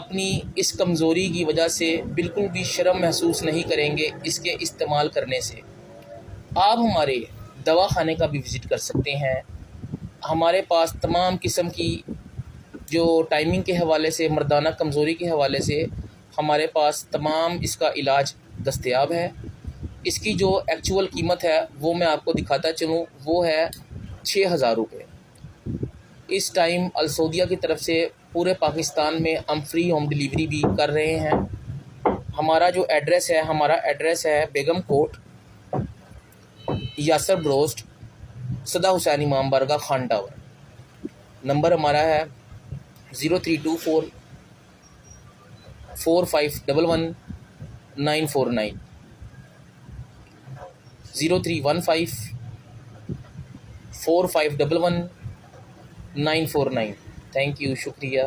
اپنی اس کمزوری کی وجہ سے بالکل بھی شرم محسوس نہیں کریں گے اس کے استعمال کرنے سے۔ آپ ہمارے دوا خانے کا بھی وزٹ کر سکتے ہیں۔ ہمارے پاس تمام قسم کی جو ٹائمنگ کے حوالے سے، مردانہ کمزوری کے حوالے سے ہمارے پاس تمام اس کا علاج دستیاب ہے۔ اس کی جو ایکچول قیمت ہے وہ میں آپ کو دکھاتا چلوں، وہ ہے 6,000 روپے۔ اس ٹائم السعودیہ کی طرف سے پورے پاکستان میں ہم فری ہوم ڈیلیوری بھی کر رہے ہیں۔ ہمارا جو ایڈریس ہے، ہمارا ایڈریس ہے بیگم کوٹ، یاسر بروسٹ، صدا حسین امام بارگاہ، خان ٹاور۔ نمبر ہمارا ہے 0324 4511 949، 0315 4511 949۔ تھینک یو، شکریہ۔